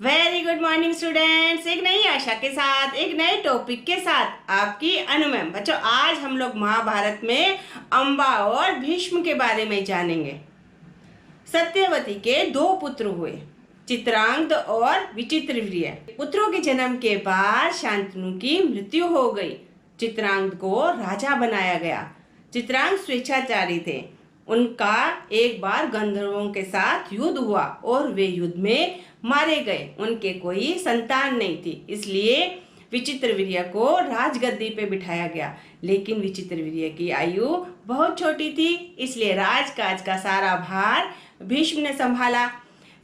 Very good morning students. एक नई आशा के साथ एक नए टॉपिक के साथ आपकी अनु मैम। बच्चों, आज हम लोग महाभारत में अंबा और भीष्म के बारे में जानेंगे। सत्यवती के दो पुत्र हुए, चित्रांगद और विचित्रवीर्य। पुत्रों के जन्म के बाद शांतनु की मृत्यु हो गई। चित्रांगद को राजा बनाया गया। चित्रांगद स्वेच्छाचारी थे। उनका एक बार गंधर्वों के साथ युद्ध हुआ और वे युद्ध में मारे गए। उनके कोई संतान नहीं थी, इसलिए विचित्रवीर्य को राजगद्दी पे बिठाया गया। लेकिन विचित्रवीर्य की आयु बहुत छोटी थी, इसलिए राजकाज का सारा भार भीष्म ने संभाला।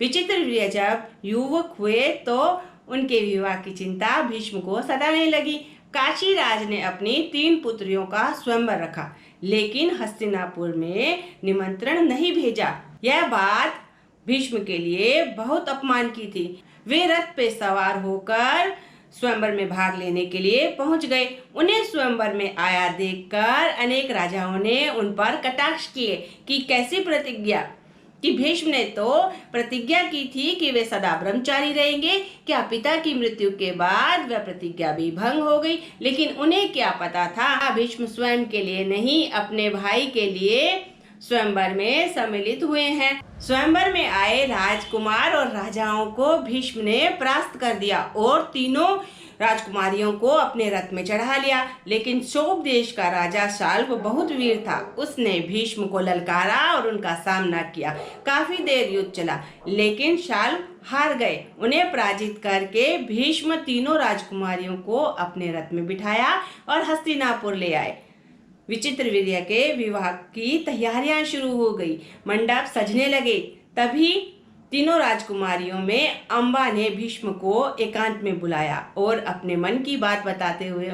विचित्रवीर्य जब युवक हुए तो उनके विवाह की चिंता भीष्म को सताने लगी। काशीराज ने अपनी 3 पुत्रियों का स्वयंवर रखा, लेकिन हस्तिनापुर में निमंत्रण नहीं भेजा। यह बात भीष्म के लिए बहुत अपमान की थी। वे रथ पे सवार होकर स्वयंवर में भाग लेने के लिए पहुंच गए। उन्हें स्वयंवर में आया देखकर अनेक राजाओं ने उन पर कटाक्ष किए कि कैसी प्रतिज्ञा, कि भीष्म ने तो प्रतिज्ञा की थी कि वे सदा ब्रह्मचारी रहेंगे। क्या पिता की मृत्यु के बाद वह प्रतिज्ञा भी भंग हो गई? लेकिन उन्हें क्या पता था, भीष्म स्वयं के लिए नहीं, अपने भाई के लिए स्वयंवर में सम्मिलित हुए हैं। स्वयंवर में आए राजकुमार और राजाओं को भीष्म ने परास्त कर दिया और तीनों राजकुमारियों को अपने रथ में चढ़ा लिया। लेकिन शोभ देश का राजा शाल्व बहुत वीर था। उसने भीष्म को ललकारा और उनका सामना किया। काफी देर युद्ध चला, लेकिन शाल्व हार गए। उन्हें पराजित करके भीष्म तीनों राजकुमारियों को अपने रथ में बिठाया और हस्तिनापुर ले आए। विचित्रवीर्य के विवाह की तैयारियां शुरू हो गई। मंडप सजने लगे। तभी तीनों राजकुमारियों में अंबा ने भीष्म को एकांत में बुलाया और अपने मन की बात बताते हुए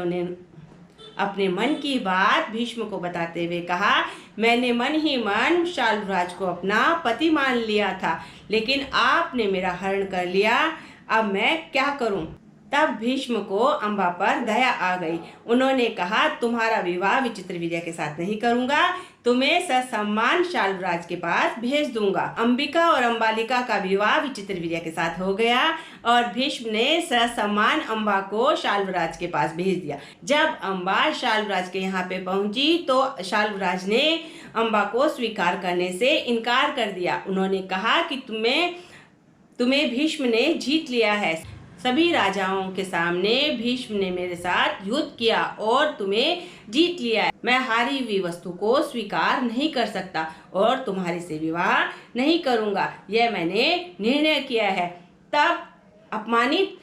कहा, मैंने मन ही मन शाल्वराज को अपना पति मान लिया था, लेकिन आपने मेरा हरण कर लिया। अब मैं क्या करूं? तब भीष्म को अंबा पर दया आ गई। उन्होंने कहा, तुम्हारा विवाह विचित्रवीर्य के साथ नहीं करूंगा, तुम्हें ससम्मान शाल्वराज के पास भेज दूंगा। अंबिका और अंबालिका का विवाह विचित्रवीर्य के साथ हो गया और भीष्म ने ससम्मान अंबा को शाल्वराज के पास भेज दिया। जब अंबा शाल्वराज के यहाँ पे पहुंची तो शाल्वराज ने अंबा को स्वीकार करने से इनकार कर दिया। उन्होंने कहा कि तुम्हें भीष्म ने जीत लिया है। सभी राजाओं के सामने भीष्म ने मेरे साथ युद्ध किया और तुम्हें जीत लिया है। मैं हारी हुई वस्तु को स्वीकार नहीं कर सकता और तुम्हारे से विवाह नहीं करूंगा, यह मैंने निर्णय किया है। तब अपमानित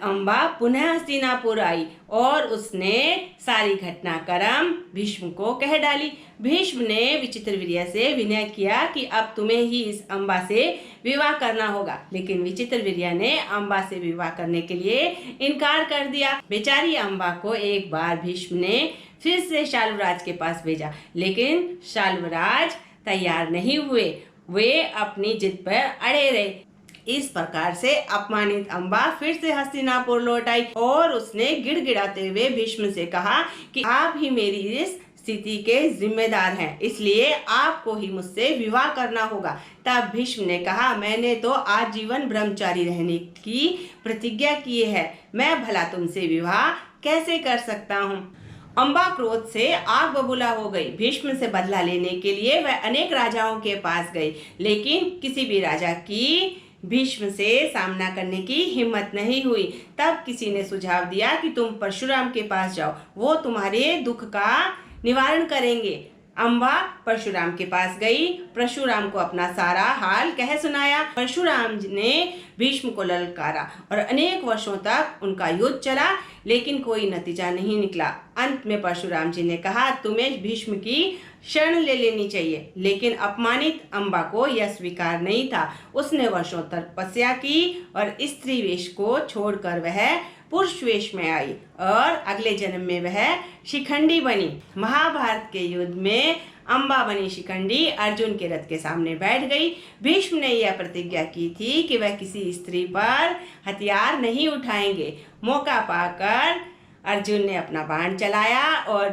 अंबा पुनः हस्तिनापुर आई और उसने सारी घटनाक्रम भीष्म को कह डाली। भीष्म ने विचित्रवीर्य से विनय किया कि अब तुम्हें ही इस अंबा से विवाह करना होगा, लेकिन विचित्रवीर्य ने अंबा से विवाह करने के लिए इनकार कर दिया। बेचारी अंबा को एक बार भीष्म ने फिर से शाल्वराज के पास भेजा, लेकिन शाल्वराज तैयार नहीं हुए। वे अपनी जिद पर अड़े रहे। इस प्रकार से अपमानित अंबा फिर से हस्तिनापुर लौट आई और उसने गिड़गिड़ाते हुए भीष्म से कहा कि आप ही मेरी इस स्थिति के जिम्मेदार हैं, इसलिए आपको ही मुझसे विवाह करना होगा। तब भीष्म ने कहा, मैंने तो आजीवन ब्रह्मचारी रहने की प्रतिज्ञा की है, मैं भला तुमसे विवाह कैसे कर सकता हूँ? अंबा क्रोध से आग बबूला हो गई। भीष्म से बदला लेने के लिए वह अनेक राजाओं के पास गई, लेकिन किसी भी राजा की भीष्म से सामना करने की हिम्मत नहीं हुई। तब किसी ने सुझाव दिया कि तुम परशुराम के पास जाओ, वो तुम्हारे दुख का निवारण करेंगे। अंबा परशुराम के पास गई, परशुराम को अपना सारा हाल कह सुनाया। परशुराम ने भीष्म को ललकारा और अनेक वर्षों तक उनका युद्ध चला, लेकिन कोई नतीजा नहीं निकला। अंत में परशुराम जी ने कहा, तुम्हें भीष्म की शरण ले लेनी चाहिए, लेकिन अपमानित अंबा को यह स्वीकार नहीं था। उसने वर्षों तपस्या की और स्त्री वेश को छोड़कर वह पुरुष वेश में आई और अगले जन्म में वह शिखंडी बनी। महाभारत के युद्ध में अंबा बनी शिखंडी अर्जुन के रथ के सामने बैठ गई। भीष्म ने यह प्रतिज्ञा की थी कि वह किसी स्त्री पर हथियार नहीं उठाएंगे। मौका पाकर अर्जुन ने अपना बाण चलाया और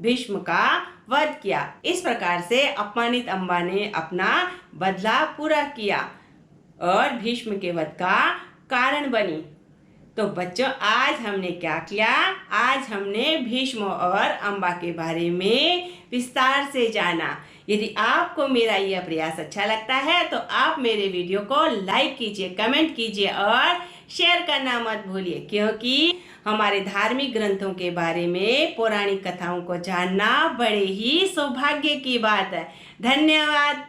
भीष्म का वध किया। इस प्रकार से अपमानित अंबा ने अपना बदला पूरा किया। और भीष्म के वध का कारण बनी। तो बच्चों, आज हमने क्या किया? आज हमने भीष्म और अम्बा के बारे में विस्तार से जाना। यदि आपको मेरा यह प्रयास अच्छा लगता है तो आप मेरे वीडियो को लाइक कीजिए, कमेंट कीजिए और शेयर करना मत भूलिए, क्योंकि हमारे धार्मिक ग्रंथों के बारे में, पौराणिक कथाओं को जानना बड़े ही सौभाग्य की बात है। धन्यवाद।